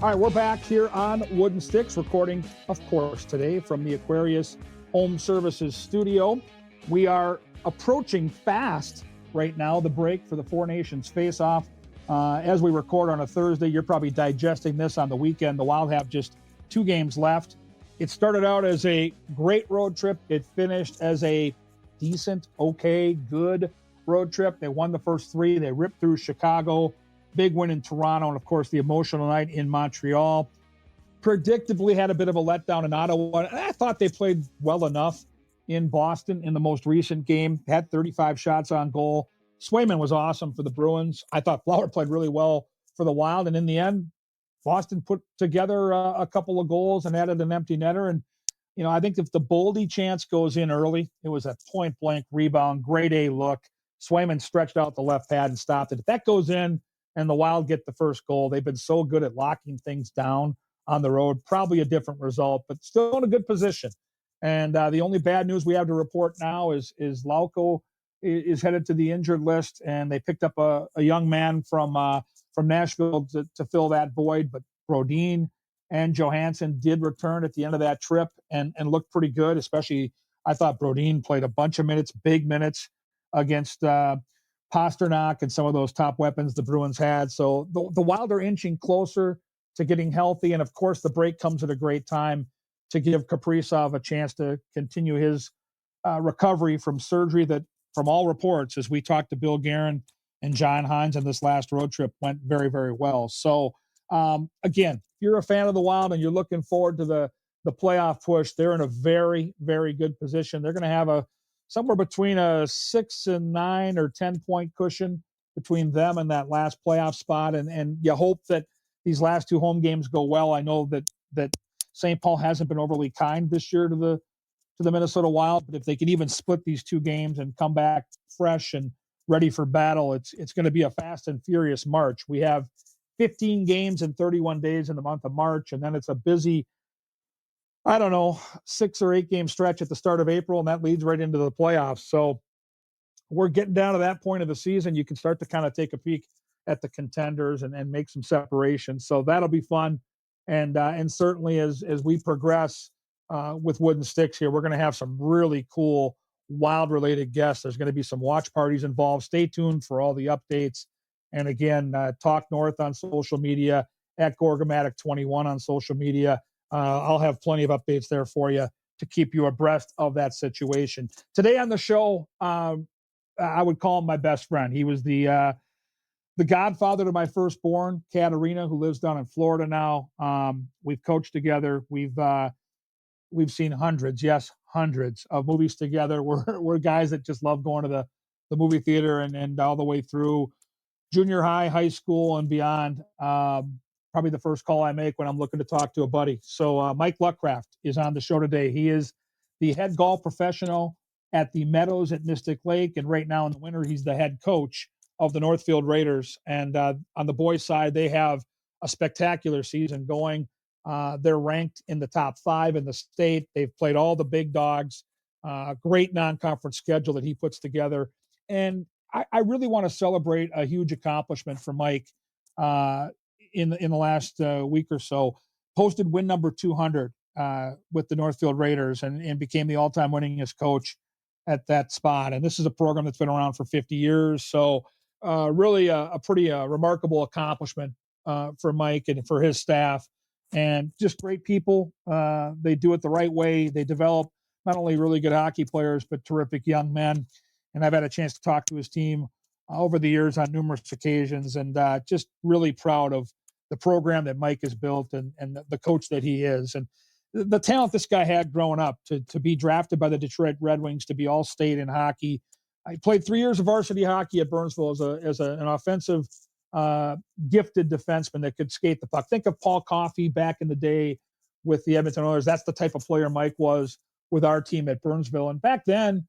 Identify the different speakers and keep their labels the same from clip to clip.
Speaker 1: All right, we're back here on Wooden Sticks, recording, of course, today from the Aquarius Home Services studio. We are approaching fast right now the break for the Four Nations face-off. As we record on a Thursday, you're probably digesting this on the weekend. The Wild have just 2 games left. It started out as a great road trip. It finished as a decent, okay, good road trip. They won the first 3. They ripped through Chicago. Big win in Toronto, and of course the emotional night in Montreal. Predictably had a bit of a letdown in Ottawa. I thought they played well enough in Boston in the most recent game. Had 35 shots on goal. Swayman was awesome for the Bruins. I thought Flower played really well for the Wild, and in the end, Boston put together a couple of goals and added an empty netter. And I think if the Boldy chance goes in early, it was a point-blank rebound, grade A look. Swayman stretched out the left pad and stopped it. If that goes in, and the Wild get the first goal. They've been so good at locking things down on the road. Probably a different result, but still in a good position. And the only bad news we have to report now is Lauko is headed to the injured list, and they picked up a young man from Nashville to fill that void. But Brodin and Johansson did return at the end of that trip and looked pretty good. Especially, I thought Brodin played a bunch of minutes, big minutes against Pasternak and some of those top weapons the Bruins had. So the Wild are inching closer to getting healthy. And of course, the break comes at a great time to give Kaprizov a chance to continue his recovery from surgery that, from all reports, as we talked to Bill Guerin and John Hines on this last road trip, went very, very well. So again, if you're a fan of the Wild and you're looking forward to the playoff push, they're in a very, very good position. They're going to have somewhere between a 6 and 9 or 10 point cushion between them and that last playoff spot. And you hope that these last 2 home games go well. I know that St. Paul hasn't been overly kind this year to the Minnesota Wild, but if they can even split these 2 games and come back fresh and ready for battle, it's going to be a fast and furious March. We have 15 games in 31 days in the month of March, and then it's a busy 6 or 8 game stretch at the start of April, and that leads right into the playoffs. So we're getting down to that point of the season. You can start to kind of take a peek at the contenders and make some separations. So that'll be fun. And certainly as we progress with Wooden Sticks here, we're going to have some really cool Wild-related guests. There's going to be some watch parties involved. Stay tuned for all the updates. And again, Talk North on social media, at Gorgomatic21 on social media. I'll have plenty of updates there for you to keep you abreast of that situation. Today on the show, I would call him my best friend. He was the godfather to my firstborn, Katarina, who lives down in Florida now. We've coached together. We've seen hundreds of movies together. We're guys that just love going to the movie theater and all the way through junior high, high school, and beyond. Probably the first call I make when I'm looking to talk to a buddy. So Mike Luckraft is on the show today. He is the head golf professional at the Meadows at Mystic Lake. And right now in the winter, he's the head coach of the Northfield Raiders. And on the boys' side, they have a spectacular season going. They're ranked in the top 5 in the state. They've played all the big dogs. Great non-conference schedule that he puts together. And I really want to celebrate a huge accomplishment for Mike in the last week or so. Posted win number 200 with the Northfield Raiders and became the all-time winningest coach at that spot. And this is a program that's been around for 50 years. So really a pretty remarkable accomplishment for Mike and for his staff. And just great people. They do it the right way. They develop not only really good hockey players, but terrific young men. And I've had a chance to talk to his team over the years on numerous occasions, and just really proud of the program that Mike has built and the coach that he is. And the talent this guy had growing up to be drafted by the Detroit Red Wings, to be all state in hockey. I played 3 years of varsity hockey at Burnsville as an offensive gifted defenseman that could skate the puck. Think of Paul Coffey back in the day with the Edmonton Oilers. That's the type of player Mike was with our team at Burnsville. And back then,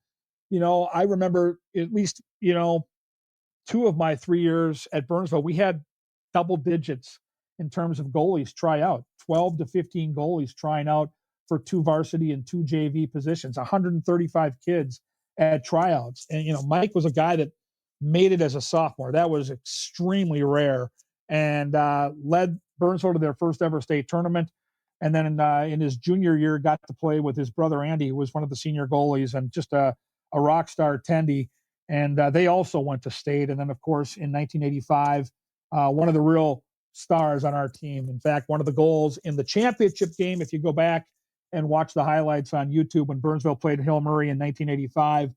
Speaker 1: I remember at least, 2 of my 3 years at Burnsville, we had double digits in terms of goalies try out, 12 to 15 goalies trying out for 2 varsity and 2 JV positions, 135 kids at tryouts. And, Mike was a guy that made it as a sophomore. That was extremely rare, and led Burnsville to their first ever state tournament. And then in his junior year, got to play with his brother Andy, who was one of the senior goalies and just a rock star tendy. And they also went to state. And then, of course, in 1985, one of the real stars on our team. In fact, one of the goals in the championship game, if you go back and watch the highlights on YouTube when Burnsville played Hill Murray in 1985,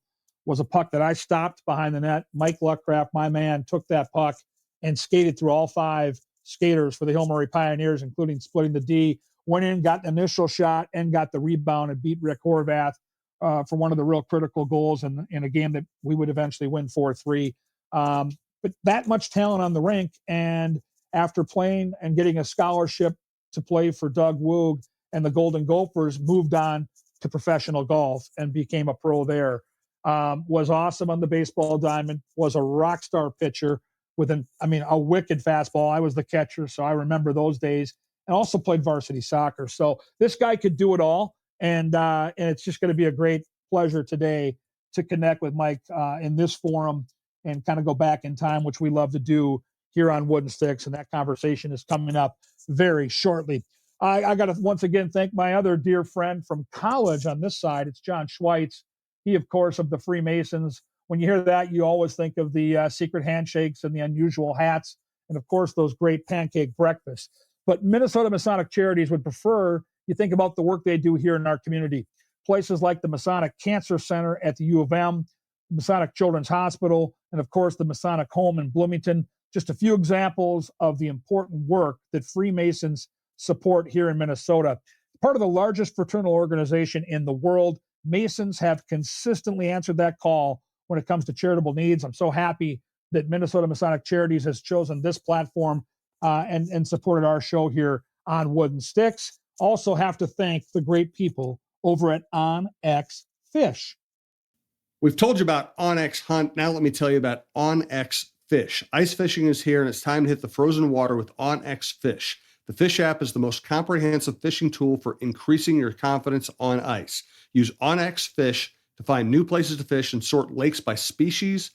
Speaker 1: was a puck that I stopped behind the net. Mike Luckraft, my man, took that puck and skated through all 5 skaters for the Hill Murray Pioneers, including splitting the D. Went in, got an initial shot, and got the rebound and beat Rick Horvath for one of the real critical goals in a game that we would eventually win 4-3. But that much talent on the rink, and after playing and getting a scholarship to play for Doug Woog and the Golden Gophers, moved on to professional golf and became a pro there. Was awesome on the baseball diamond, was a rock star pitcher with a wicked fastball. I was the catcher, so I remember those days, and also played varsity soccer. So this guy could do it all, and it's just going to be a great pleasure today to connect with Mike in this forum and kind of go back in time, which we love to do here on Wooden Sticks, and that conversation is coming up very shortly. I got to once again thank my other dear friend from college on this side. It's John Schweitz. He, of course, of the Freemasons. When you hear that, you always think of the secret handshakes and the unusual hats, and, of course, those great pancake breakfasts. But Minnesota Masonic Charities would prefer you think about the work they do here in our community. Places like the Masonic Cancer Center at the U of M, Masonic Children's Hospital, and, of course, the Masonic Home in Bloomington. Just a few examples of the important work that Freemasons support here in Minnesota. Part of the largest fraternal organization in the world, Masons have consistently answered that call when it comes to charitable needs. I'm so happy that Minnesota Masonic Charities has chosen this platform and supported our show here on Wooden Sticks. Also have to thank the great people over at OnX Fish.
Speaker 2: We've told you about OnX Hunt. Now let me tell you about OnX Fish. Ice fishing is here, and it's time to hit the frozen water with OnX Fish. The Fish app is the most comprehensive fishing tool for increasing your confidence on ice. Use OnX Fish to find new places to fish and sort lakes by species,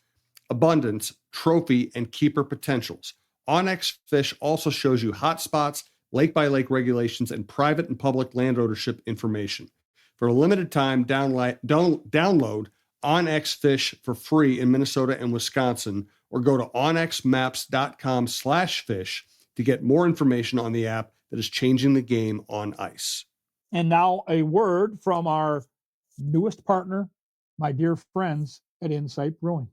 Speaker 2: abundance, trophy, and keeper potentials. OnX Fish also shows you hot spots, lake-by-lake regulations, and private and public land ownership information. For a limited time, download OnX Fish for free in Minnesota and Wisconsin, or go to onxmaps.com/fish to get more information on the app that is changing the game on ice.
Speaker 1: And now a word from our newest partner, my dear friends at Insight Brewing.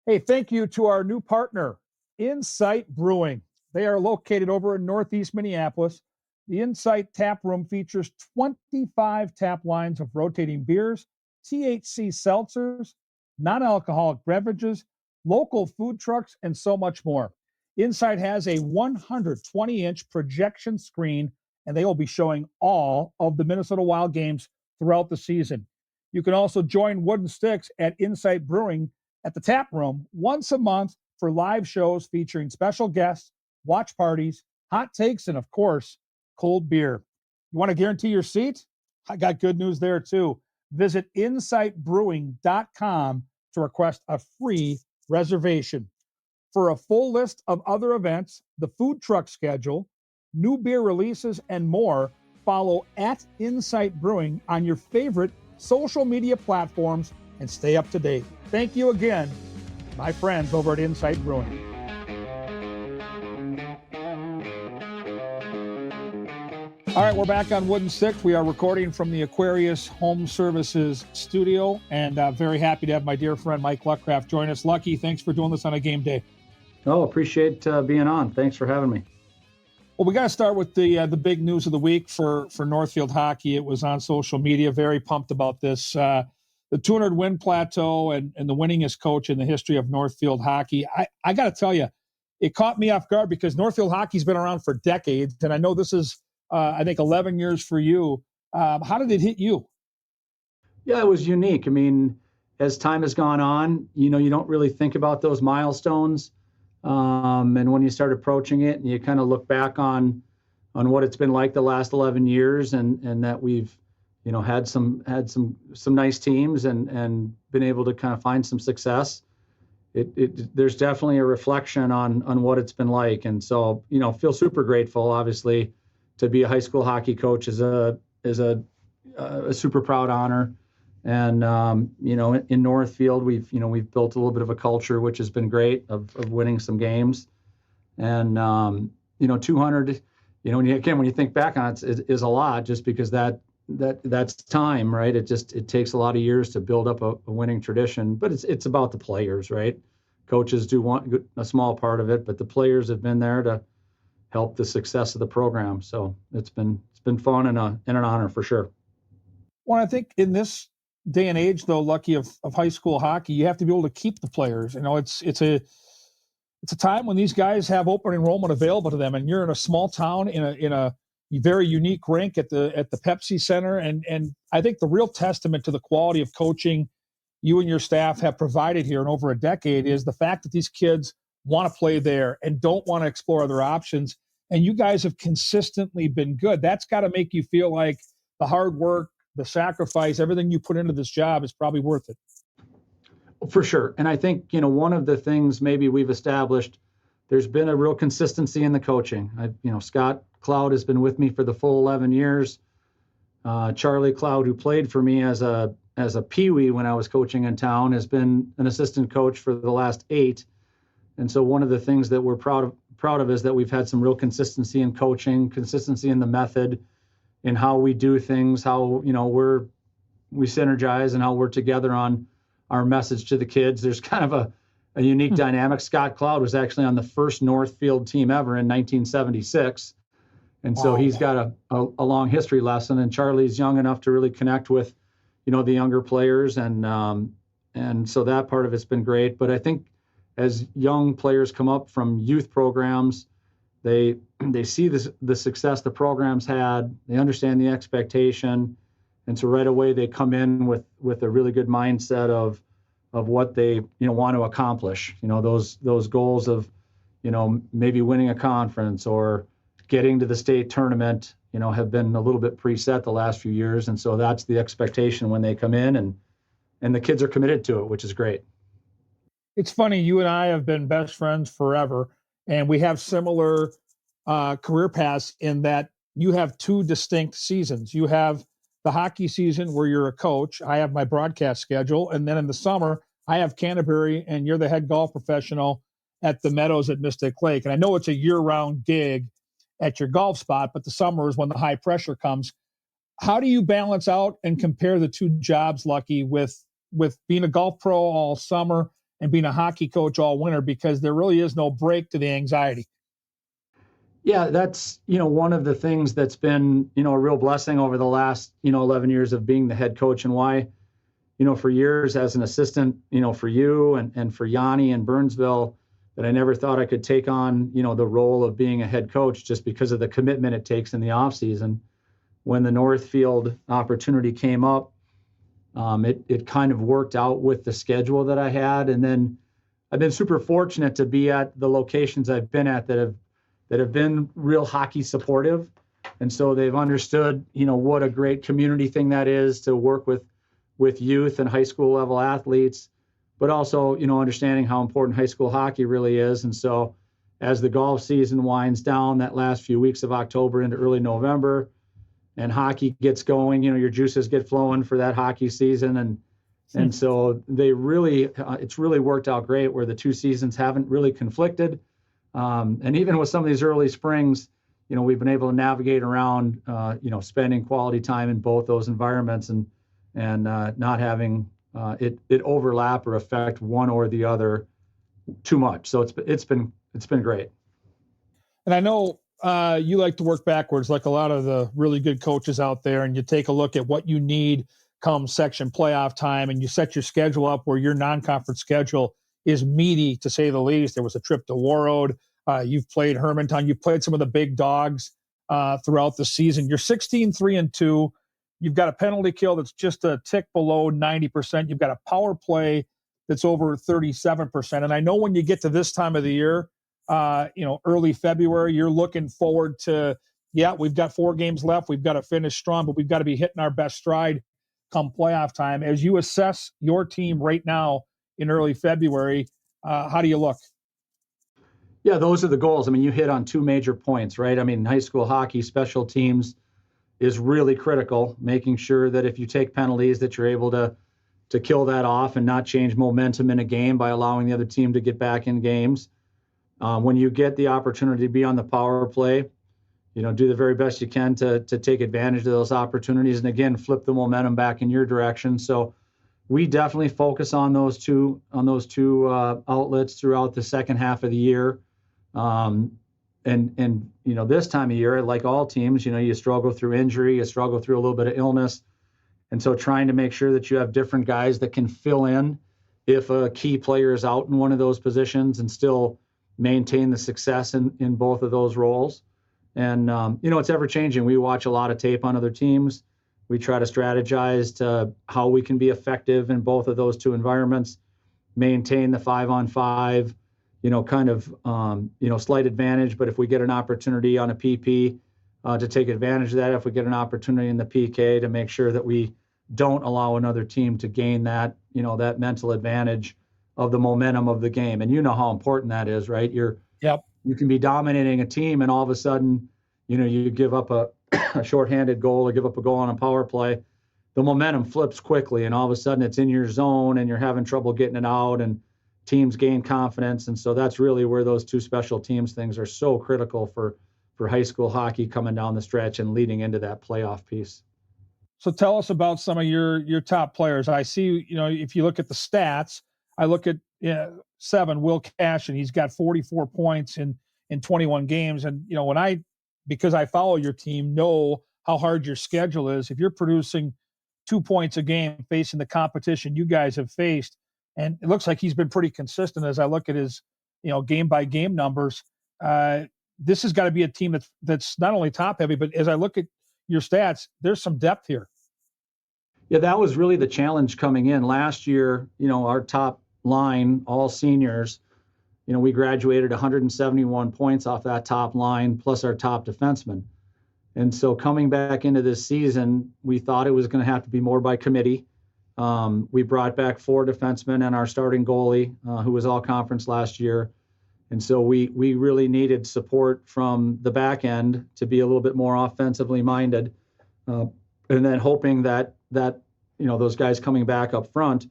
Speaker 1: Hey, thank you to our new partner, Insight Brewing. They are located over in Northeast Minneapolis. The Insight Tap Room features 25 tap lines of rotating beers, THC seltzers, non-alcoholic beverages, local food trucks, and so much more. Insight has a 120-inch projection screen, and they will be showing all of the Minnesota Wild games throughout the season. You can also join Wooden Sticks at Insight Brewing at the Tap Room once a month for live shows featuring special guests, watch parties, hot takes, and, of course, cold beer. You want to guarantee your seat? I got good news there, too. Visit insightbrewing.com to request a free reservation. For a full list of other events, the food truck schedule, new beer releases, and more, follow at Insight Brewing on your favorite social media platforms and stay up to date. Thank you again, my friends over at Insight Brewing. All right, we're back on Wooden Sticks. We are recording from the Aquarius Home Services studio, and very happy to have my dear friend Mike Luckraft join us. Lucky, thanks for doing this on a game day.
Speaker 3: Oh, appreciate being on. Thanks for having me.
Speaker 1: Well, we got to start with the big news of the week for Northfield hockey. It was on social media. Very pumped about this. The 200-win plateau and the winningest coach in the history of Northfield hockey. I got to tell you, it caught me off guard because Northfield hockey's been around for decades, and I know this is, I think, 11 years for you. How did it hit you?
Speaker 3: Yeah, it was unique. I mean, as time has gone on, you don't really think about those milestones. And when you start approaching it and you kind of look back on what it's been like the last 11 years and that we've, had some nice teams and been able to kind of find some success, there's definitely a reflection on what it's been like. And so, feel super grateful, obviously, to be a high school hockey coach is a super proud honor. And, in Northfield, we've built a little bit of a culture, which has been great, of winning some games. And, 200, when you think back on it, is a lot, just because that's time, right? It takes a lot of years to build up a winning tradition, but it's about the players, right? Coaches do want a small part of it, but the players have been there to help the success of the program. So it's been fun and an honor for sure.
Speaker 1: Well, I think in this day and age, though, Lucky, of high school hockey, you have to be able to keep the players. It's a time when these guys have open enrollment available to them, and you're in a small town in a very unique rink at the Pepsi Center, and I think the real testament to the quality of coaching you and your staff have provided here in over a decade is the fact that these kids want to play there and don't want to explore other options. And you guys have consistently been good. That's got to make you feel like the hard work, the sacrifice, everything you put into this job is probably worth it.
Speaker 3: For sure. And I think, one of the things maybe we've established, there's been a real consistency in the coaching. Scott Cloud has been with me for the full 11 years. Charlie Cloud, who played for me as a peewee when I was coaching in town, has been an assistant coach for the last 8. And so one of the things that we're proud of is that we've had some real consistency in coaching, consistency in the method, in how we do things, how we synergize, and how we're together on our message to the kids. There's kind of a unique dynamic. Scott Cloud was actually on the first Northfield team ever in 1976. And so he's got a long history lesson, and Charlie's young enough to really connect with, the younger players. And so that part of it's been great. But I think as young players come up from youth programs, they see the success the program's had, they understand the expectation. And so right away they come in with a really good mindset of what they want to accomplish. Those goals of maybe winning a conference or getting to the state tournament have been a little bit preset the last few years. And so that's the expectation when they come in, and the kids are committed to it, which is great.
Speaker 1: It's funny, you and I have been best friends forever, and we have similar career paths in that you have 2 distinct seasons. You have the hockey season where you're a coach. I have my broadcast schedule. And then in the summer, I have Canterbury, and you're the head golf professional at the Meadows at Mystic Lake. And I know it's a year-round gig at your golf spot, but the summer is when the high pressure comes. How do you balance out and compare the 2 jobs, Lucky, with being a golf pro all summer and being a hockey coach all winter? Because there really is no break to the anxiety.
Speaker 3: Yeah, that's, one of the things that's been, a real blessing over the last, 11 years of being the head coach, and why, for years as an assistant, for you and for Yanni and Burnsville, that I never thought I could take on, the role of being a head coach, just because of the commitment it takes in the off season. When the Northfield opportunity came up, it kind of worked out with the schedule that I had. And then I've been super fortunate to be at the locations I've been at that have been real hockey supportive. And so they've understood, what a great community thing that is to work with youth and high school level athletes, but also, understanding how important high school hockey really is. And so as the golf season winds down that last few weeks of October into early November, and hockey gets going, your juices get flowing for that hockey season. And so they really, it's really worked out great where the 2 seasons haven't really conflicted. And even with some of these early springs, we've been able to navigate around, spending quality time in both those environments and not having it overlap or affect one or the other too much. So it's been great.
Speaker 1: And I know you like to work backwards, like a lot of the really good coaches out there, and you take a look at what you need come section playoff time, and you set your schedule up where your non-conference schedule is meaty, to say the least. There was a trip to Warroad. You've played Hermantown. You've played some of the big dogs throughout the season. You're 16-3-2. You've got a penalty kill that's just a tick below 90%. You've got a power play that's over 37%. And I know when you get to this time of the year, early February, you're looking forward to, we've got 4 games left. We've got to finish strong, but we've got to be hitting our best stride come playoff time. As you assess your team right now in early February, How do you look?
Speaker 3: Yeah, those are the goals. I mean, you hit on two major points, right? I mean, high school hockey special teams is really critical, making sure that if you take penalties that you're able to kill that off and not change momentum in a game by allowing the other team to get back in games. When you get the opportunity to be on the power play, do the very best you can to take advantage of those opportunities and again flip the momentum back in your direction. So we definitely focus on those two outlets throughout the second half of the year. And this time of year, like all teams, you struggle through injury, you struggle through a little bit of illness. And so trying to make sure that you have different guys that can fill in if a key player is out in one of those positions and still maintain the success in both of those roles. And, it's ever changing. We watch a lot of tape on other teams. We try to strategize to how we can be effective in both of those two environments, maintain the 5-on-5, slight advantage. But if we get an opportunity on a PP, to take advantage of that, if we get an opportunity in the PK, to make sure that we don't allow another team to gain that, that mental advantage of the momentum of the game. And you know how important that is, right?
Speaker 1: Yep.
Speaker 3: You can be dominating a team and all of a sudden, you give up a shorthanded goal or give up a goal on a power play. The momentum flips quickly and all of a sudden it's in your zone and you're having trouble getting it out and teams gain confidence. And so that's really where those two special teams things are so critical for high school hockey coming down the stretch and leading into that playoff piece.
Speaker 1: So tell us about some of your top players. I see, if you look at the stats, I look at 7, Will Cash, and he's got 44 points in 21 games. And, because I follow your team, know how hard your schedule is. If you're producing 2 points a game facing the competition you guys have faced, and it looks like he's been pretty consistent as I look at his, game by game numbers, this has got to be a team that's not only top heavy, but as I look at your stats, there's some depth here.
Speaker 3: Yeah, that was really the challenge coming in last year. Our top line, all seniors, we graduated 171 points off that top line, plus our top defenseman. And so coming back into this season, we thought it was going to have to be more by committee. We brought back 4 defensemen and our starting goalie, who was all conference last year. And so we really needed support from the back end to be a little bit more offensively minded, and then hoping that those guys coming back up front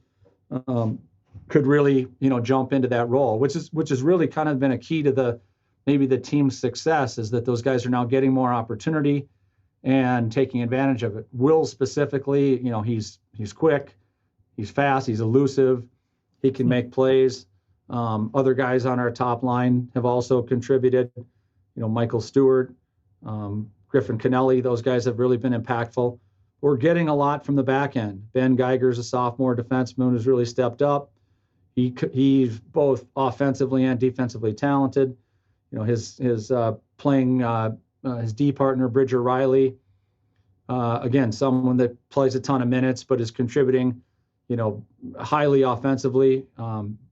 Speaker 3: could really jump into that role, which has really kind of been a key to maybe the team's success, is that those guys are now getting more opportunity and taking advantage of it. Will specifically, he's quick, he's fast, he's elusive, he can make plays. Other guys on our top line have also contributed. Michael Stewart, Griffin Kennelly, those guys have really been impactful. We're getting a lot from the back end. Ben Geiger's a sophomore defenseman who's really stepped up. He's both offensively and defensively talented. His playing his D partner Bridger Riley, again, someone that plays a ton of minutes but is contributing highly offensively.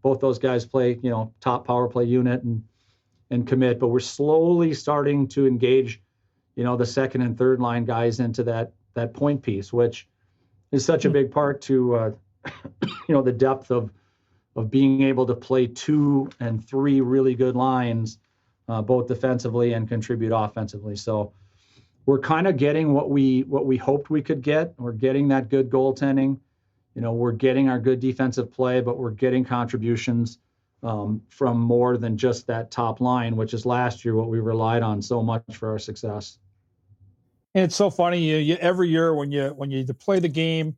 Speaker 3: Both those guys play, top power play unit and commit, but we're slowly starting to engage, the second and third line guys into that point piece, which is such a big part to, the depth of being able to play 2 and 3 really good lines, both defensively and contribute offensively. So we're kind of getting what we hoped we could get. We're getting that good goaltending. We're getting our good defensive play, but we're getting contributions from more than just that top line, which is last year what we relied on so much for our success.
Speaker 1: And it's so funny, you every year when you either play the game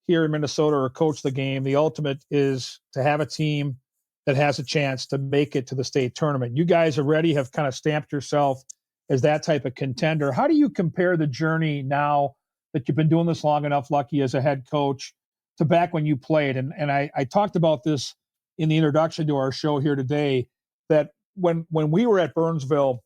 Speaker 1: here in Minnesota or coach the game, the ultimate is to have a team that has a chance to make it to the state tournament. You guys already have kind of stamped yourself as that type of contender. How do you compare the journey now that you've been doing this long enough, Lucky, as a head coach, to back when you played? And I talked about this in the introduction to our show here today, that when we were at Burnsville,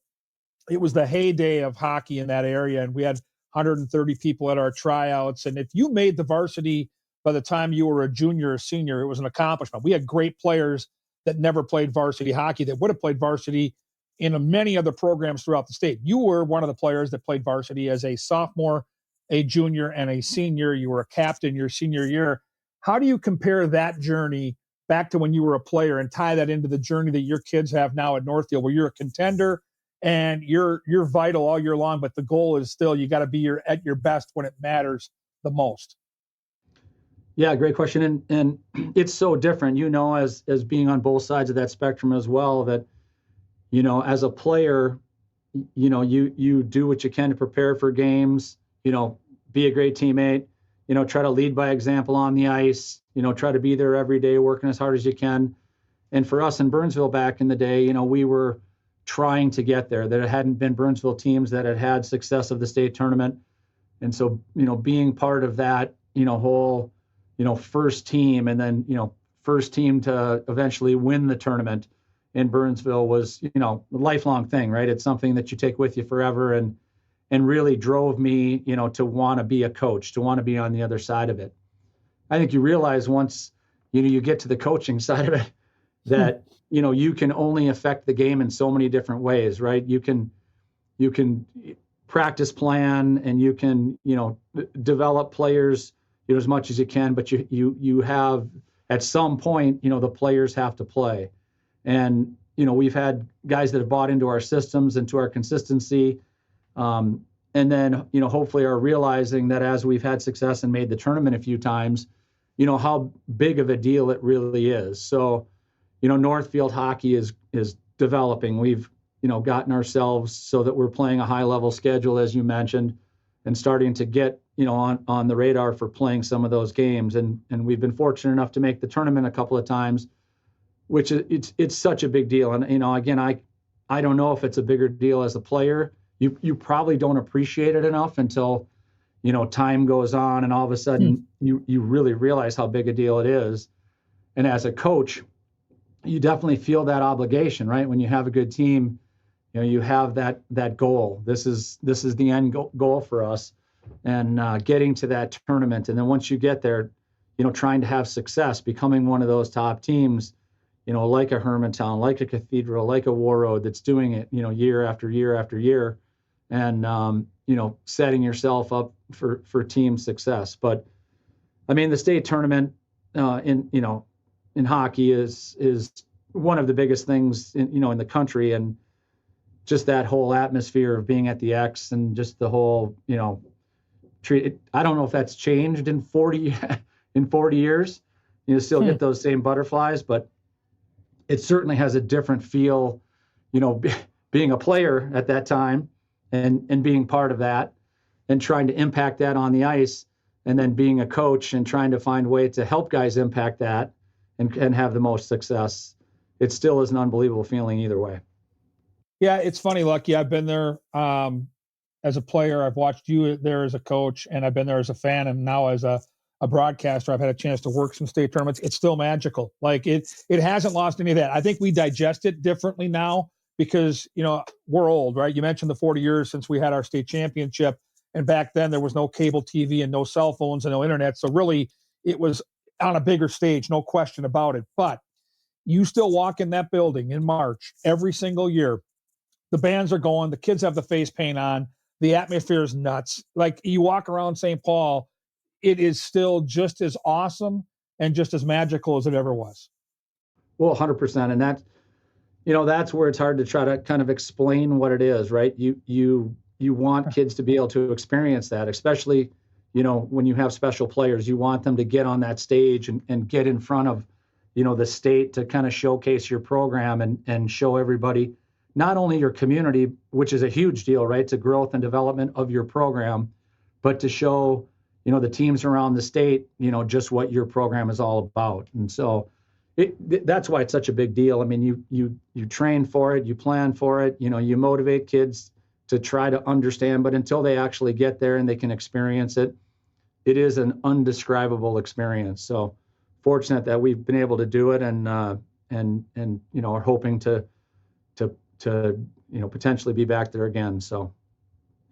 Speaker 1: it was the heyday of hockey in that area, and we had 130 people at our tryouts. And if you made the varsity by the time you were a junior or senior, it was an accomplishment. We had great players that never played varsity hockey that would have played varsity in many other programs throughout the state. You were one of the players that played varsity as a sophomore, a junior, and a senior. You were a captain your senior year. How do you compare that journey back to when you were a player and tie that into the journey that your kids have now at Northfield, where you're a contender and you're vital all year long, but the goal is still you got to be at your best when it matters the most.
Speaker 3: Yeah, great question. And it's so different, as being on both sides of that spectrum as well, that, as a player, you do what you can to prepare for games, be a great teammate, try to lead by example on the ice, try to be there every day, working as hard as you can. And for us in Burnsville back in the day, we were trying to get there. There hadn't been Burnsville teams that had success of the state tournament. And so, being part of that, whole, first team, and then, first team to eventually win the tournament in Burnsville was, a lifelong thing, right? It's something that you take with you forever, and really drove me, to want to be a coach, to want to be on the other side of it. I think you realize once, you get to the coaching side of it, that, you can only affect the game in so many different ways, right? You can practice plan, and you can, develop players, as much as you can, but you have, at some point, the players have to play. And, we've had guys that have bought into our systems and to our consistency. And then, hopefully are realizing that as we've had success and made the tournament a few times, how big of a deal it really is. So, Northfield hockey is developing. We've, gotten ourselves so that we're playing a high level schedule, as you mentioned, and starting to get, on the radar for playing some of those games. And we've been fortunate enough to make the tournament a couple of times, which it's such a big deal. And, again, I don't know if it's a bigger deal as a player. You probably don't appreciate it enough until, time goes on and all of a sudden you really realize how big a deal it is. And as a coach, you definitely feel that obligation, right? When you have a good team, you have that goal. This is the end goal for us, and getting to that tournament. And then once you get there, trying to have success, becoming one of those top teams, like a Hermantown, like a Cathedral, like a Warroad that's doing it, year after year after year, and setting yourself up for team success. But I mean, the state tournament in hockey is one of the biggest things in the country, and just that whole atmosphere of being at the X and just the whole treat. I don't know if that's changed in 40 years. You still get those same butterflies, but it certainly has a different feel. Being a player at that time and being part of that and trying to impact that on the ice, and then being a coach and trying to find a way to help guys impact that and have the most success. It still is an unbelievable feeling either way.
Speaker 1: Yeah, it's funny, Lucky. I've been there as a player. I've watched you there as a coach, and I've been there as a fan, and now as a broadcaster, I've had a chance to work some state tournaments. It's still magical. Like it hasn't lost any of that. I think we digest it differently now because, we're old, right? You mentioned the 40 years since we had our state championship. And back then there was no cable TV and no cell phones and no internet. So really it was on a bigger stage, no question about it. But you still walk in that building in March every single year. The bands are going, the kids have the face paint on, the atmosphere is nuts. Like you walk around St. Paul, it is still just as awesome and just as magical as it ever was.
Speaker 3: Well, 100%. And that's where it's hard to try to kind of explain what it is, right? You want kids to be able to experience that, especially, when you have special players. You want them to get on that stage and get in front of, the state to kind of showcase your program and show everybody, not only your community, which is a huge deal, right, to growth and development of your program, but to show, the teams around the state, just what your program is all about. And so that's why it's such a big deal. I mean, you train for it, you plan for it, you motivate kids to try to understand, but until they actually get there and they can experience it, it is an undescribable experience. So fortunate that we've been able to do it, and are hoping to potentially be back there again. So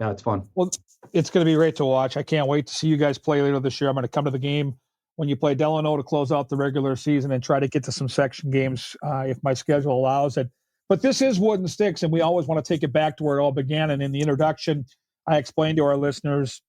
Speaker 3: yeah, it's fun.
Speaker 1: Well, it's going to be great to watch. I can't wait to see you guys play later this year. I'm going to come to the game when you play Delano to close out the regular season and try to get to some section games if my schedule allows it. But this is Wooden Sticks, and we always want to take it back to where it all began. And in the introduction, I explained to our listeners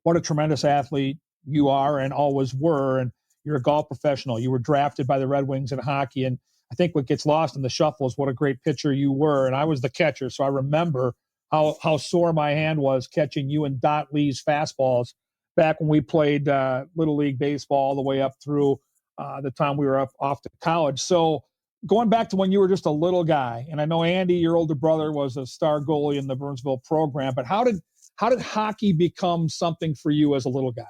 Speaker 1: what a tremendous athlete you are and always were. And You're a golf professional. You were drafted by the Red Wings in hockey. And I think what gets lost in the shuffle is what a great pitcher you were. And I was the catcher. So I remember how sore my hand was catching you and Dot Lee's fastballs back when we played Little League baseball all the way up through the time we were up off to college. So going back to when you were just a little guy, and I know Andy, your older brother, was a star goalie in the Burnsville program, but how did hockey become something for you as a little guy?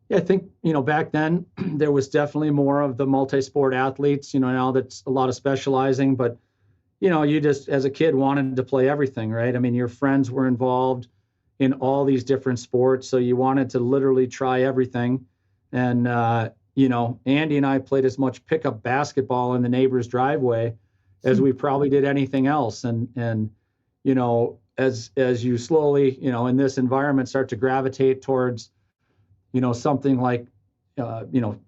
Speaker 3: Yeah, I think, back then there was definitely more of the multi-sport athletes, now that's a lot of specializing, but, you just, as a kid, wanted to play everything, right? I mean, your friends were involved in all these different sports, so you wanted to literally try everything. And, Andy and I played as much pickup basketball in the neighbor's driveway as we probably did anything else. And as you slowly, in this environment, start to gravitate towards, something like,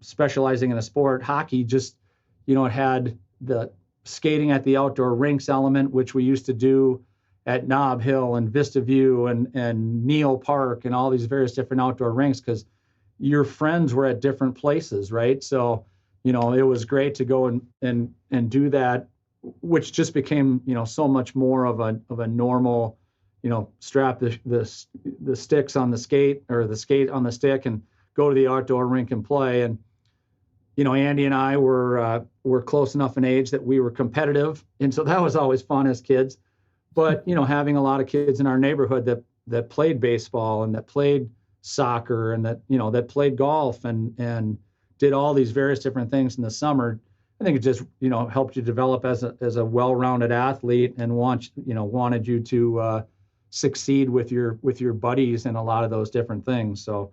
Speaker 3: specializing in a sport, hockey just, it had the skating at the outdoor rinks element, which we used to do at Nob Hill and Vista View and Neal Park and all these various different outdoor rinks, because your friends were at different places, right? So, it was great to go and do that, which just became, so much more of a normal, strap the sticks on the skate or the skate on the stick and go to the outdoor rink and play. And, Andy and I were close enough in age that we were competitive. And so that was always fun as kids. But, having a lot of kids in our neighborhood that played baseball and that played soccer and that played golf and did all these various different things in the summer, I think it just, helped you develop as a well-rounded athlete and wanted you to succeed with your buddies and a lot of those different things. So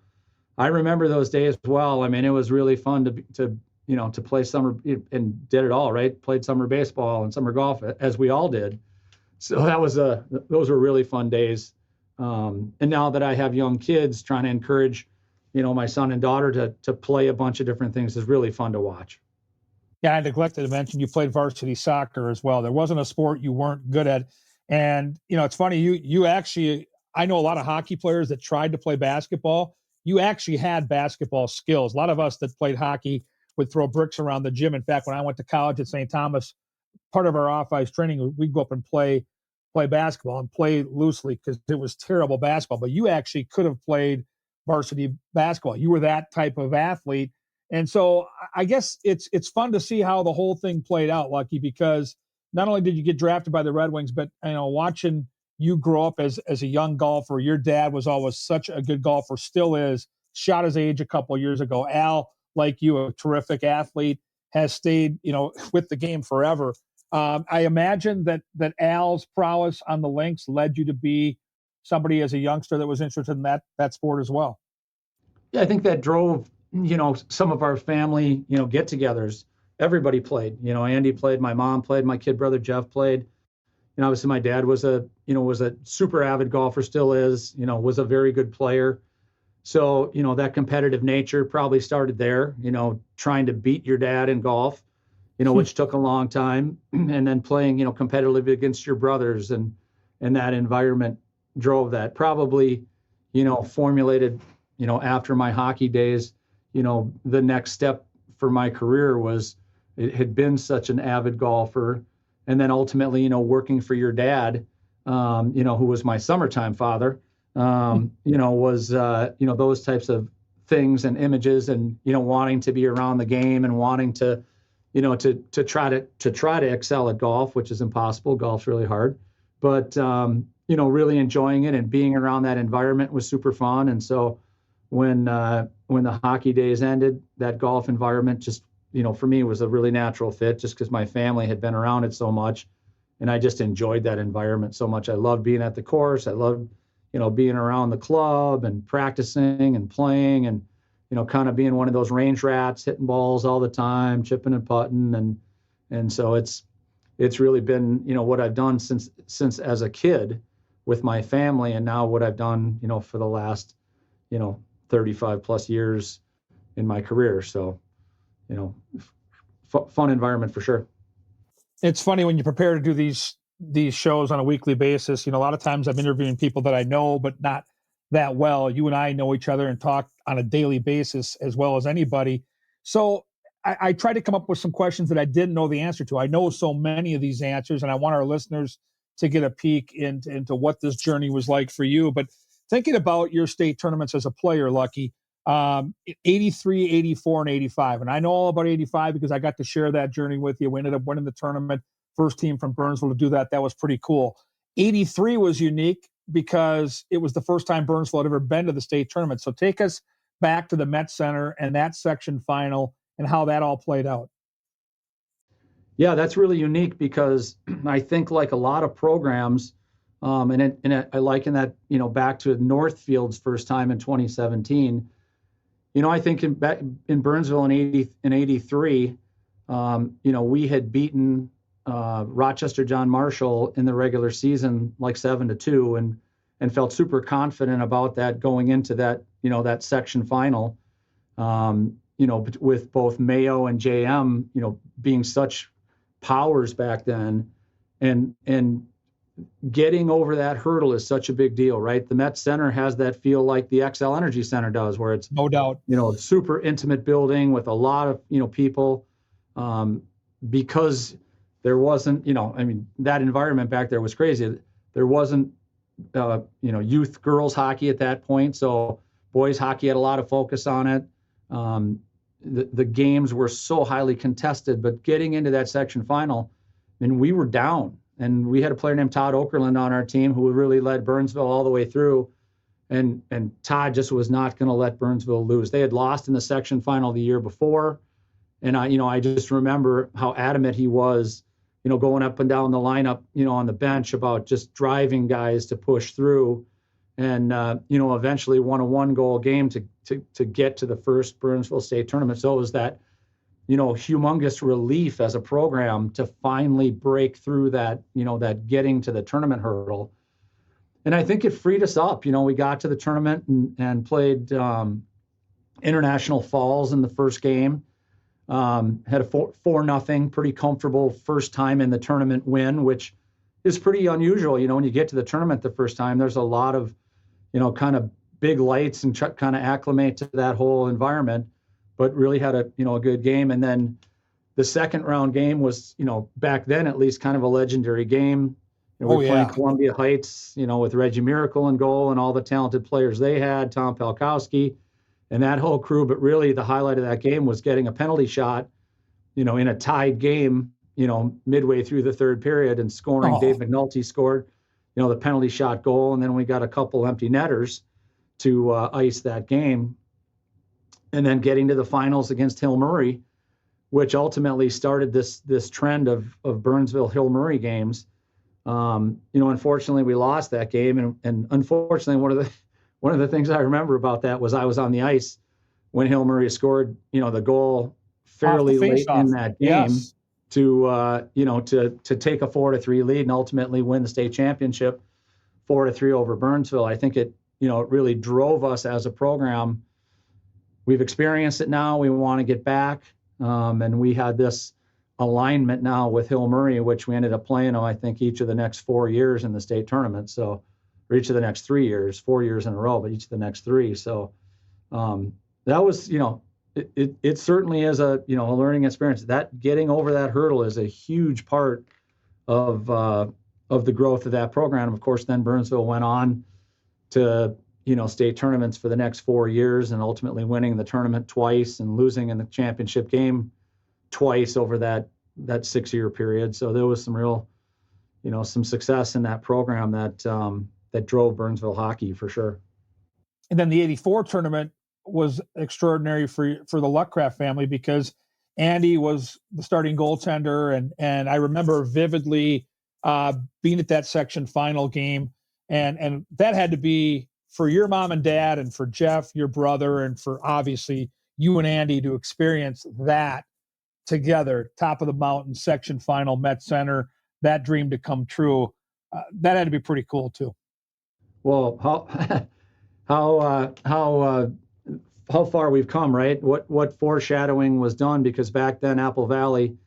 Speaker 3: I remember those days well. I mean, it was really fun to play summer and did it all, right? Played summer baseball and summer golf as we all did. So those were really fun days. And now that I have young kids, trying to encourage, my son and daughter to play a bunch of different things is really fun to watch.
Speaker 1: Yeah, I neglected to mention you played varsity soccer as well. There wasn't a sport you weren't good at. And, it's funny, you actually, I know a lot of hockey players that tried to play basketball. You actually had basketball skills. A lot of us that played hockey would throw bricks around the gym. In fact, when I went to college at St. Thomas, part of our off-ice training, we'd go up and play basketball and play loosely because it was terrible basketball. But you actually could have played varsity basketball. You were that type of athlete. And so I guess it's fun to see how the whole thing played out, Lucky, because not only did you get drafted by the Red Wings, but watching you grow up as a young golfer. Your dad was always such a good golfer, still is, shot his age a couple of years ago. Al, like you, a terrific athlete, has stayed, with the game forever. I imagine that Al's prowess on the links led you to be somebody as a youngster that was interested in that sport as well.
Speaker 3: Yeah, I think that drove, some of our family, get-togethers. Everybody played. Andy played, my mom played, my kid brother Jeff played. Obviously my dad was a super avid golfer, still is, was a very good player. So, that competitive nature probably started there, trying to beat your dad in golf, which took a long time, and then playing, competitively against your brothers and that environment drove that. Probably, formulated, after my hockey days, the next step for my career was, it had been such an avid golfer. And then ultimately, working for your dad, who was my summertime father, was, those types of things and images and, wanting to be around the game and wanting to, to try to excel at golf, which is impossible. Golf's really hard, but, really enjoying it and being around that environment was super fun. And so when the hockey days ended, that golf environment just, for me was a really natural fit just because my family had been around it so much. And I just enjoyed that environment so much. I loved being at the course. I loved, being around the club and practicing and playing and, kind of being one of those range rats, hitting balls all the time, chipping and putting. And so it's really been, what I've done since as a kid with my family, and now what I've done, for the last, 35 plus years in my career. So, fun environment for sure.
Speaker 1: It's funny when you prepare to do these shows on a weekly basis. A lot of times I'm interviewing people that I know, but not that well. You and I know each other and talk on a daily basis as well as anybody. So I tried to come up with some questions that I didn't know the answer to. I know so many of these answers, and I want our listeners to get a peek into what this journey was like for you. But thinking about your state tournaments as a player, Lucky, 83, 84, and 85. And I know all about 85 because I got to share that journey with you. We ended up winning the tournament, first team from Burnsville to do that. That was pretty cool. 83 was unique because it was the first time Burnsville had ever been to the state tournament. So take us back to the Met Center and that section final and how that all played out.
Speaker 3: Yeah, that's really unique because I think like a lot of programs, and I liken that, back to Northfield's first time in 2017. I think in Burnsville in 83, we had beaten Rochester John Marshall in the regular season like 7-2 and felt super confident about that going into that, that section final. With both Mayo and JM, being such powers back then, and getting over that hurdle is such a big deal, right? The Met Center has that feel like the XL Energy Center does, where it's
Speaker 1: no doubt,
Speaker 3: super intimate building with a lot of, people, because there wasn't, that environment back there was crazy. There wasn't, youth girls hockey at that point. So boys hockey had a lot of focus on it. The games were so highly contested, but getting into that section final, we were down, and we had a player named Todd Okerlund on our team who really led Burnsville all the way through, and Todd just was not going to let Burnsville lose. They had lost in the section final the year before, and I just remember how adamant he was, going up and down the lineup, on the bench about just driving guys to push through. And, eventually won a 1-goal game to get to the first Burnsville State tournament. So it was that, humongous relief as a program to finally break through that, that getting to the tournament hurdle. And I think it freed us up. We got to the tournament and played International Falls in the first game. Had a 4-0, pretty comfortable first time in the tournament win, which is pretty unusual. When you get to the tournament the first time, there's a lot of, kind of big lights and kind of acclimate to that whole environment, but really had a good game. And then the second round game was, back then at least, kind of a legendary game. We were playing Columbia Heights, with Reggie Miracle in goal and all the talented players they had, Tom Palkowski and that whole crew. But really the highlight of that game was getting a penalty shot, in a tied game, midway through the third period and scoring. Dave McNulty scored, the penalty shot goal. And then we got a couple empty netters to ice that game. And then getting to the finals against Hill Murray, which ultimately started this trend of Burnsville Hill Murray games. Unfortunately we lost that game. And unfortunately, one of the things I remember about that was I was on the ice when Hill Murray scored, the goal fairly late in that game. Yes. To take a 4-3 lead and ultimately win the state championship 4-3 over Burnsville. I think it really drove us as a program. We've experienced it now. We want to get back. And we had this alignment now with Hill Murray, which we ended up playing, I think, each of the next 4 years in the state tournament. So, or each of the next 3 years, 4 years in a row, but each of the next 3. So that was, it certainly is a learning experience. That getting over that hurdle is a huge part of the growth of that program. Of course, then Burnsville went on to state tournaments for the next 4 years and ultimately winning the tournament twice and losing in the championship game twice over that 6-year period. So there was some real some success in that program that drove Burnsville hockey for sure.
Speaker 1: And then the 84 tournament was extraordinary for the Luckraft family because Andy was the starting goaltender, and I remember vividly being at that section final game, and that had to be for your mom and dad and for Jeff, your brother, and for obviously you and Andy to experience that together, top of the mountain section final, Met Center, that dream to come true. That had to be pretty cool too.
Speaker 3: Well, how far we've come, right? What foreshadowing was done, because back then Apple Valley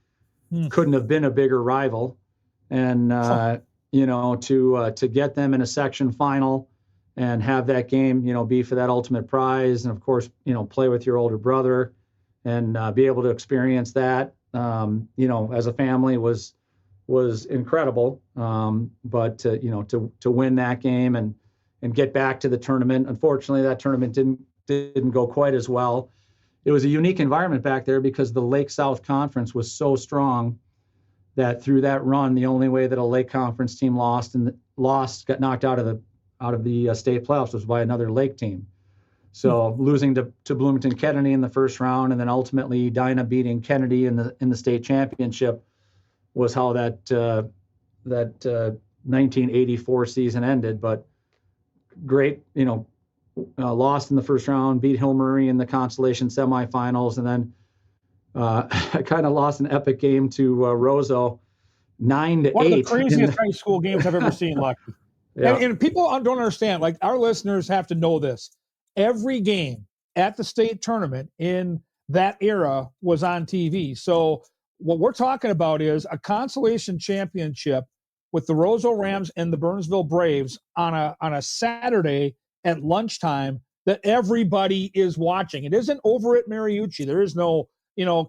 Speaker 3: couldn't have been a bigger rival, and to get them in a section final and have that game, be for that ultimate prize. And of course, play with your older brother and be able to experience that, as a family was incredible. But to win that game and get back to the tournament, unfortunately, that tournament didn't go quite as well. It was a unique environment back there because the Lake South Conference was so strong that through that run, the only way that a Lake Conference team got knocked out of the state playoffs was by another Lake team. So losing to Bloomington Kennedy in the first round, and then ultimately Edina beating Kennedy in the state championship was how that 1984 season ended. But great, lost in the first round, beat Hill Murray in the consolation semifinals, and then kind of lost an epic game to Roseau, 9-8.
Speaker 1: One of the craziest high school games I've ever seen, Lucky. Yeah. And people don't understand, like our listeners have to know this. Every game at the state tournament in that era was on TV. So what we're talking about is a consolation championship with the Roseau Rams and the Burnsville Braves on a Saturday at lunchtime that everybody is watching. It isn't over at Mariucci. There is no,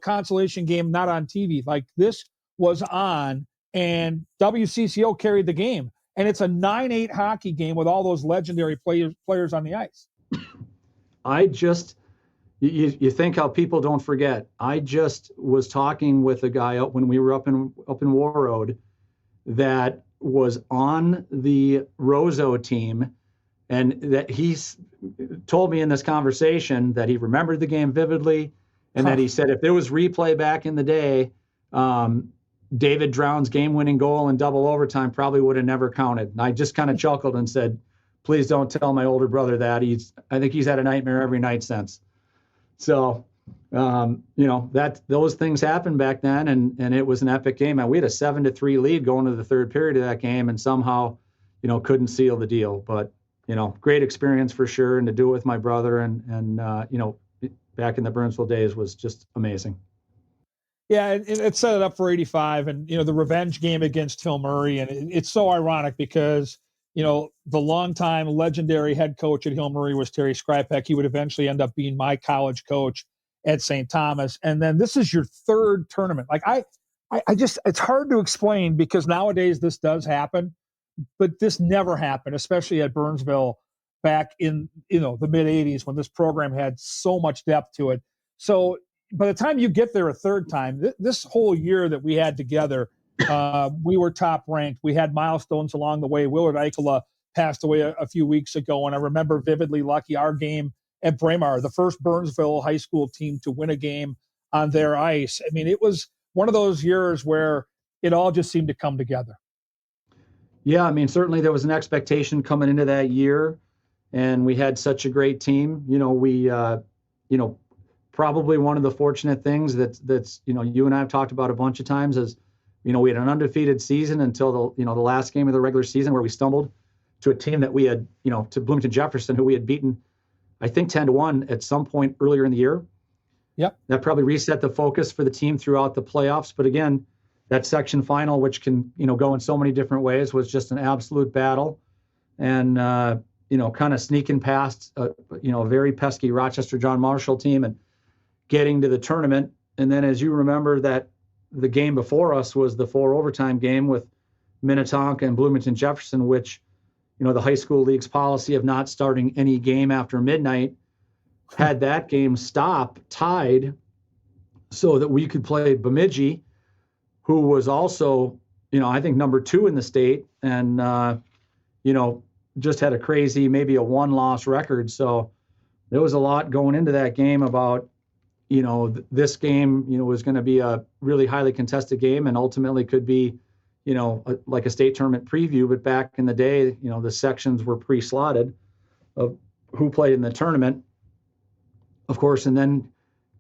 Speaker 1: consolation game not on TV. Like this was on, and WCCO carried the game. And it's a 9-8 hockey game with all those legendary players on the ice.
Speaker 3: You think how people don't forget. I just was talking with a guy when we were up in War Road that was on the Roseau team, and that he's told me in this conversation that he remembered the game vividly, and that he said if there was replay back in the day, David Drown's game-winning goal in double overtime probably would have never counted. And I just kind of chuckled and said, please don't tell my older brother that. I think he's had a nightmare every night since. So, those things happened back then, and it was an epic game. And we had a 7-3 lead going to the third period of that game, and somehow, couldn't seal the deal. But, great experience for sure. And to do it with my brother and back in the Burnsville days was just amazing.
Speaker 1: Yeah, it set it up for 85, and the revenge game against Hill Murray, and it's so ironic because the longtime legendary head coach at Hill Murray was Terry Skripek. He would eventually end up being my college coach at St. Thomas, and then this is your third tournament. Like I just it's hard to explain because nowadays this does happen, but this never happened, especially at Burnsville back in the mid 80s when this program had so much depth to it. So by the time you get there a third time, this whole year that we had together, we were top ranked. We had milestones along the way. Willard Eichela passed away a few weeks ago, and I remember vividly, Lucky, our game at Braemar, the first Burnsville high school team to win a game on their ice. I mean, it was one of those years where it all just seemed to come together.
Speaker 3: Yeah, I mean, certainly there was an expectation coming into that year, and we had such a great team. Probably one of the fortunate things that's you and I have talked about a bunch of times is, we had an undefeated season until the last game of the regular season where we stumbled to a team that we had, to Bloomington Jefferson, who we had beaten, I think 10-1 at some point earlier in the year.
Speaker 1: Yep.
Speaker 3: That probably reset the focus for the team throughout the playoffs. But again, that section final, which can, go in so many different ways, was just an absolute battle. And, kind of sneaking past, a very pesky Rochester John Marshall team and getting to the tournament. And then, as you remember, that the game before us was the 4 overtime game with Minnetonka and Bloomington Jefferson, which, the high school league's policy of not starting any game after midnight had that game tied so that we could play Bemidji, who was also, I think number 2 in the state, and, just had a crazy, maybe a 1-loss record. So there was a lot going into that game about, this game, was going to be a really highly contested game and ultimately could be, like a state tournament preview. But back in the day, the sections were pre-slotted of who played in the tournament, of course. And then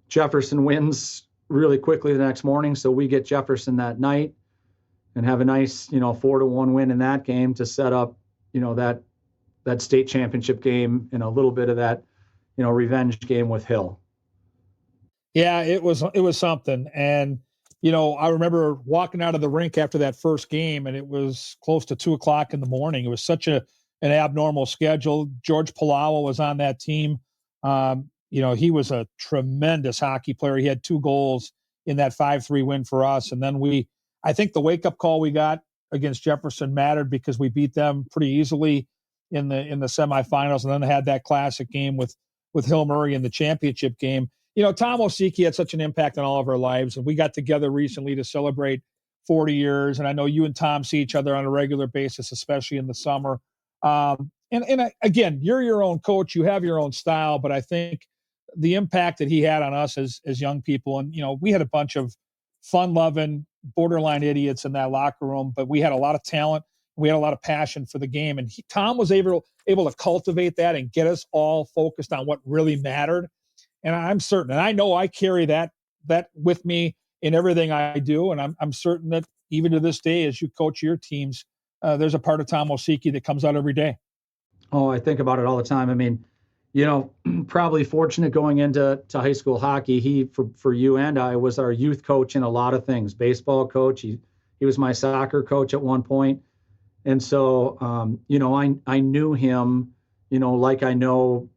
Speaker 3: Jefferson wins really quickly the next morning. So we get Jefferson that night and have a nice, 4-1 win in that game to set up, that state championship game and a little bit of that, revenge game with Hill.
Speaker 1: Yeah, it was something. And, I remember walking out of the rink after that first game, and it was close to 2:00 in the morning. It was such a an abnormal schedule. George Palawa was on that team. He was a tremendous hockey player. He had 2 goals in that 5-3 win for us. And then I think the wake-up call we got against Jefferson mattered because we beat them pretty easily in the semifinals, and then they had that classic game with Hill Murray in the championship game. Tom Osiki had such an impact on all of our lives, and we got together recently to celebrate 40 years. And I know you and Tom see each other on a regular basis, especially in the summer. Again, you're your own coach. You have your own style, but I think the impact that he had on us as young people, and, we had a bunch of fun-loving, borderline idiots in that locker room, but we had a lot of talent. We had a lot of passion for the game. And Tom was able to cultivate that and get us all focused on what really mattered. And I'm certain, and I know I carry that with me in everything I do. And I'm certain that even to this day, as you coach your teams, there's a part of Tom Osiki that comes out every day.
Speaker 3: Oh, I think about it all the time. I mean, probably fortunate going into high school hockey. He, for you and I, was our youth coach in a lot of things. Baseball coach. He was my soccer coach at one point. And so, I knew him, like I know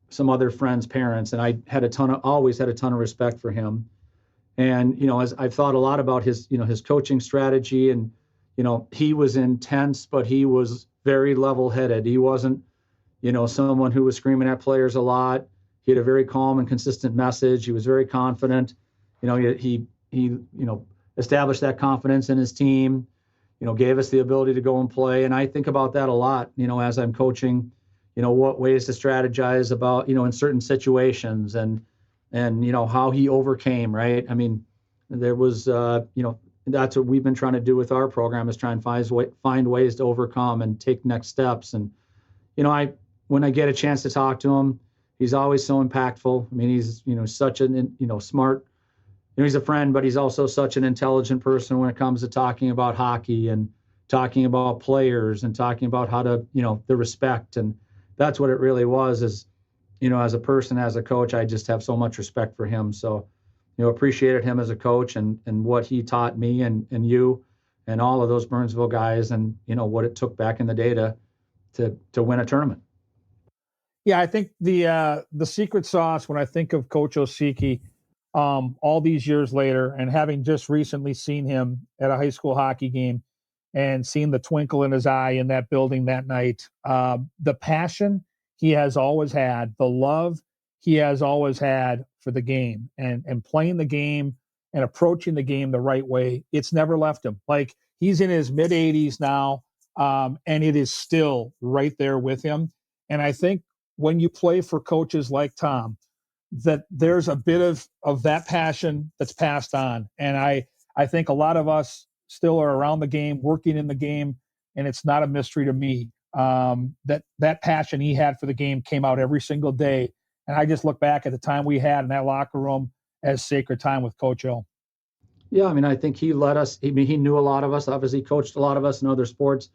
Speaker 3: some other friends' parents, and I had always had a ton of respect for him. And, as I've thought a lot about his coaching strategy, and, he was intense, but he was very level-headed. He wasn't, someone who was screaming at players a lot. He had a very calm and consistent message. He was very confident. He established that confidence in his team, gave us the ability to go and play. And I think about that a lot, as I'm coaching, what ways to strategize about, in certain situations, and how he overcame, right? I mean, there was, that's what we've been trying to do with our program, is try and find ways to overcome and take next steps. And, when I get a chance to talk to him, he's always so impactful. I mean, he's, such an, smart, he's a friend, but he's also such an intelligent person when it comes to talking about hockey and talking about players and talking about how to, the respect. And that's what it really was, is, as a person, as a coach, I just have so much respect for him. So, appreciated him as a coach and what he taught me and you and all of those Burnsville guys, and, what it took back in the day to win a tournament.
Speaker 1: Yeah, I think the secret sauce, when I think of Coach Osiki, all these years later, and having just recently seen him at a high school hockey game and seen the twinkle in his eye in that building that night, the passion he has always had, the love he has always had for the game, and playing the game and approaching the game the right way, it's never left him. Like, he's in his mid-80s now, and it is still right there with him. And I think when you play for coaches like Tom, that there's a bit of that passion that's passed on. And I think a lot of us still are around the game, working in the game, and it's not a mystery to me that passion he had for the game came out every single day. And I just look back at the time we had in that locker room as sacred time with Coach O.
Speaker 3: Yeah, I mean, I think he let us, he knew a lot of us, obviously coached a lot of us in other sports.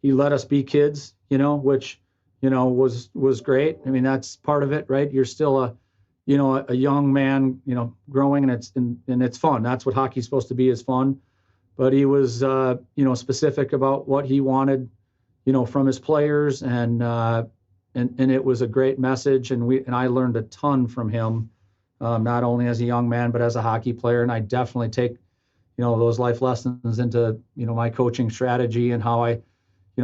Speaker 3: He let us be kids, which, was great. I mean, that's part of it, right? You're still a young man, growing, and it's fun. That's what hockey's supposed to be, is fun. But he was, specific about what he wanted, from his players, and it was a great message. And I learned a ton from him, not only as a young man, but as a hockey player. And I definitely take, those life lessons into, my coaching strategy, and how I,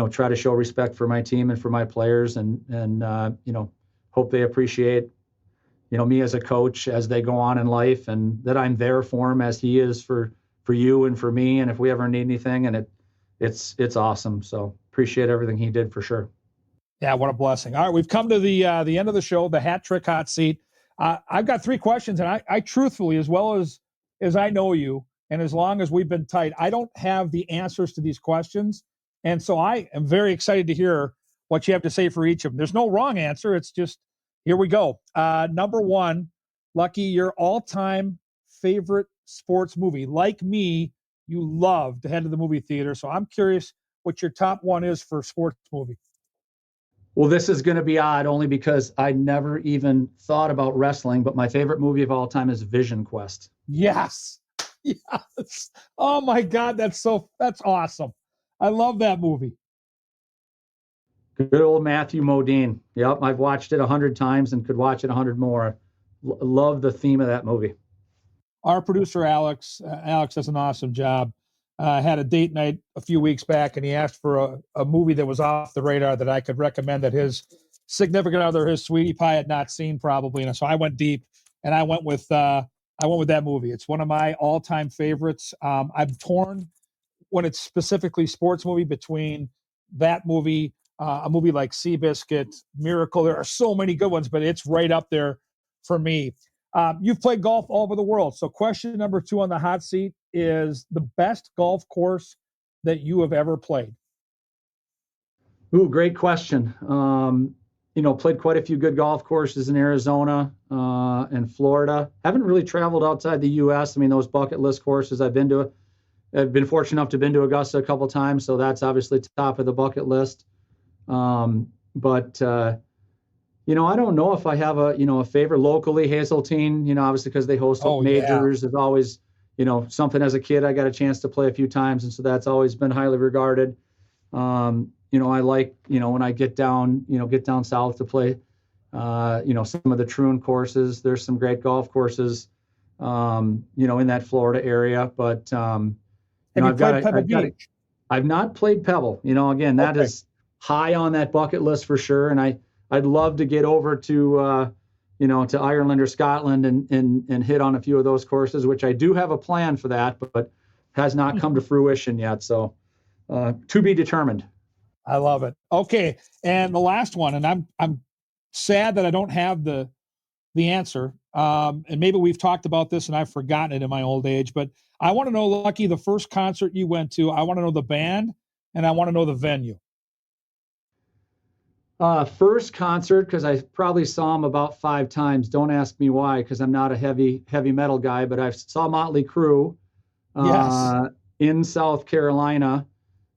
Speaker 3: try to show respect for my team and for my players, and hope they appreciate, me as a coach as they go on in life, and that I'm there for them as he is for you and for me. And if we ever need anything, and it's awesome. So appreciate everything he did, for sure.
Speaker 1: Yeah, what a blessing. All right, we've come to the end of the show, the hat trick hot seat. I've got 3 questions, and I truthfully, as well as I know you, and as long as we've been tight, I don't have the answers to these questions. And so I am very excited to hear what you have to say for each of them. There's no wrong answer. It's just, here we go. Number 1, Lucky, your all-time favorite sports movie. Like me, you love to head to the movie theater. So I'm curious what your top 1 is for sports movie.
Speaker 3: Well, this is going to be odd, only because I never even thought about wrestling, but my favorite movie of all time is Vision Quest.
Speaker 1: Yes. Yes. Oh my God. That's awesome. I love that movie.
Speaker 3: Good old Matthew Modine. Yep, I've watched it 100 times and could watch it 100 more. Love the theme of that movie.
Speaker 1: Our producer, Alex does an awesome job. Had a date night a few weeks back, and he asked for a movie that was off the radar that I could recommend that his significant other, his sweetie pie, had not seen probably. And so I went deep, and I went with that movie. It's one of my all-time favorites. I'm torn when it's specifically sports movie between that movie, a movie like Seabiscuit, Miracle. There are so many good ones, but it's right up there for me. You've played golf all over the world. So question number 2 on the hot seat is the best golf course that you have ever played.
Speaker 3: Ooh, great question. Played quite a few good golf courses in Arizona and Florida. Haven't really traveled outside the U.S. I mean, those bucket list courses I've been fortunate enough to have been to Augusta a couple of times. So that's obviously top of the bucket list. I don't know if I have a favorite locally. Hazeltine, obviously because they host majors, is always, something as a kid I got a chance to play a few times, and so that's always been highly regarded. I like, when I get down south to play, some of the Troon courses. There's some great golf courses, in that Florida area. But
Speaker 1: have you played Pebble Beach?
Speaker 3: I've not played Pebble. Again, that is high on that bucket list for sure, and I'd love to get over to to Ireland or Scotland and hit on a few of those courses, which I do have a plan for that, but has not come to fruition yet. So to be determined.
Speaker 1: I love it. Okay, and the last one, and I'm sad that I don't have the answer. And maybe we've talked about this and I've forgotten it in my old age, but I want to know, Lucky, the first concert you went to. I want to know the band and I want to know the venue.
Speaker 3: First concert, because I probably saw him about 5 times. Don't ask me why, because I'm not a heavy metal guy, but I saw Motley Crue in South Carolina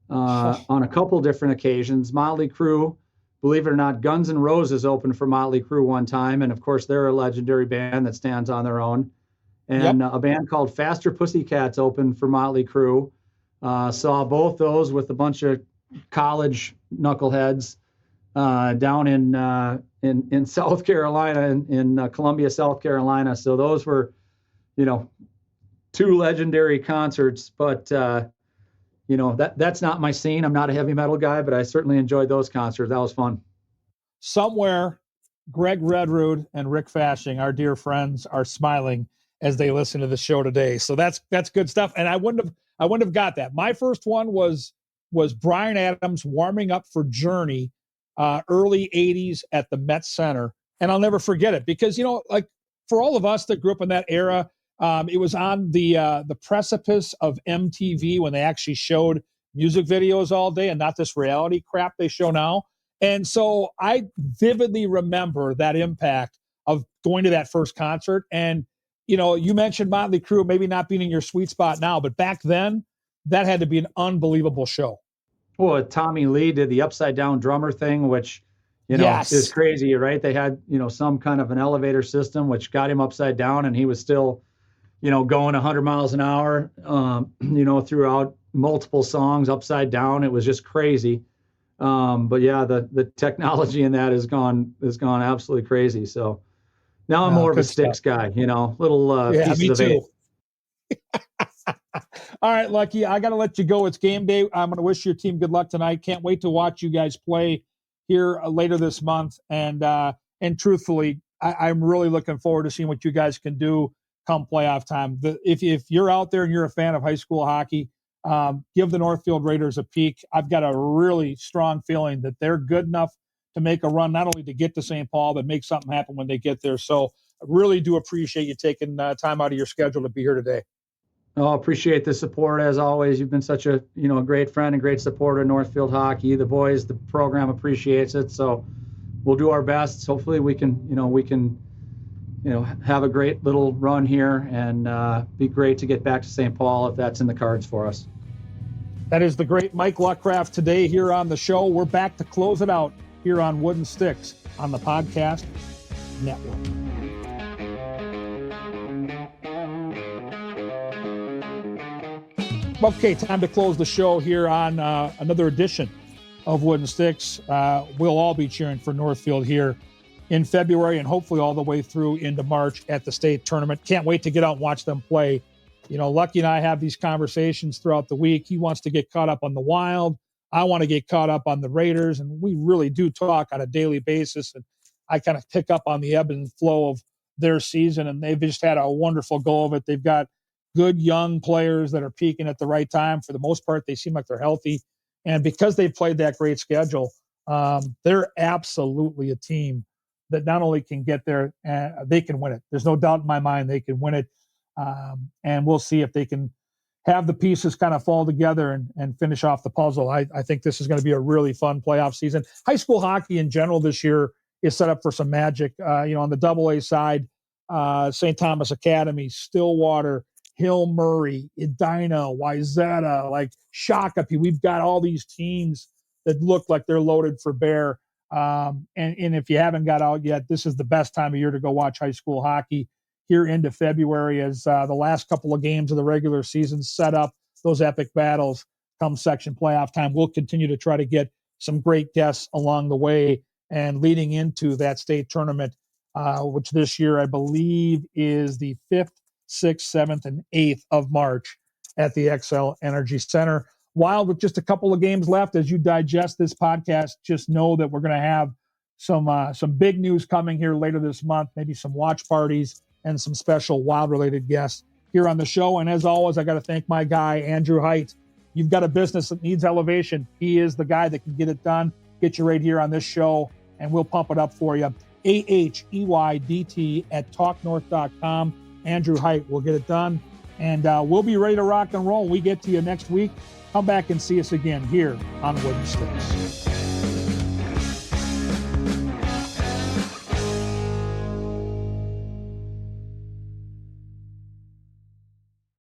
Speaker 3: on a couple different occasions. Motley Crue, believe it or not, Guns N' Roses opened for Motley Crue one time, and of course they're a legendary band that stands on their own. And a band called Faster Pussycats opened for Motley Crue. Saw both those with a bunch of college knuckleheads down in South Carolina, in Columbia, South Carolina. So those were, 2 legendary concerts. But that's not my scene. I'm not a heavy metal guy, but I certainly enjoyed those concerts. That was fun. Somewhere,
Speaker 1: Greg Redrude and Rick Fashing, our dear friends, are smiling as they listen to the show today. So that's good stuff. And I wouldn't have got that. My first one was Bryan Adams warming up for Journey, early 80s at the Met Center. And I'll never forget it because, like for all of us that grew up in that era, it was on the precipice of MTV when they actually showed music videos all day and not this reality crap they show now. And so I vividly remember that impact of going to that first concert. And, you mentioned Motley Crue maybe not being in your sweet spot now, but back then that had to be an unbelievable show.
Speaker 3: Well, Tommy Lee did the upside down drummer thing, which, is crazy, right? They had, some kind of an elevator system, which got him upside down, and he was still, going 100 miles an hour, throughout multiple songs upside down. It was just crazy. But yeah, the technology in that has gone absolutely crazy. So now I'm more of a Styx guy, little pieces of it.
Speaker 1: All right, Lucky, I got to let you go. It's game day. I'm going to wish your team good luck tonight. Can't wait to watch you guys play here later this month. And truthfully, I'm really looking forward to seeing what you guys can do come playoff time. If you're out there and you're a fan of high school hockey, give the Northfield Raiders a peek. I've got a really strong feeling that they're good enough to make a run, not only to get to St. Paul, but make something happen when they get there. So I really do appreciate you taking time out of your schedule to be here today.
Speaker 3: Oh, appreciate the support as always. You've been such a great friend and great supporter of Northfield hockey. The boys, the program appreciates it. So we'll do our best. Hopefully we can have a great little run here and be great to get back to St. Paul if that's in the cards for us.
Speaker 1: That is the great Mike Luckraft today here on the show. We're back to close it out here on Wooden Sticks on the Podcast Network. Okay, time to close the show here on another edition of Wooden Sticks, we'll all be cheering for Northfield here in February and hopefully all the way through into March at the state tournament. Can't wait to get out and watch them play. You know, Lucky and I have these conversations throughout the week. He wants to get caught up on the Wild. I want to get caught up on the Raiders, and we really do talk on a daily basis. And I kind of pick up on the ebb and flow of their season, and they've just had a wonderful go of it. They've got good young players that are peaking at the right time. For the most part, they seem like they're healthy. And because they've played that great schedule, they're absolutely a team that not only can get there, they can win it. There's no doubt in my mind they can win it. And we'll see if they can have the pieces kind of fall together and finish off the puzzle. I think this is going to be a really fun playoff season. High school hockey in general this year is set up for some magic. On the AA side, St. Thomas Academy, Stillwater, Hill Murray, Edina, Wayzata, like Shakopee. We've got all these teams that look like they're loaded for bear. And if you haven't got out yet, this is the best time of year to go watch high school hockey here into February as the last couple of games of the regular season set up those epic battles come section playoff time. We'll continue to try to get some great guests along the way and leading into that state tournament, which this year I believe is the 5th, 6th, 7th, and 8th of March at the XL Energy Center. Wild, with just a couple of games left, as you digest this podcast, just know that we're going to have some big news coming here later this month, maybe some watch parties and some special Wild-related guests here on the show. And as always, I got to thank my guy, Andrew Height. You've got a business that needs elevation. He is the guy that can get it done, get you right here on this show, and we'll pump it up for you. AHEYDT@talknorth.com. Andrew Height will get it done. And we'll be ready to rock and roll when we get to you next week. Come back and see us again here on Wooden Sticks.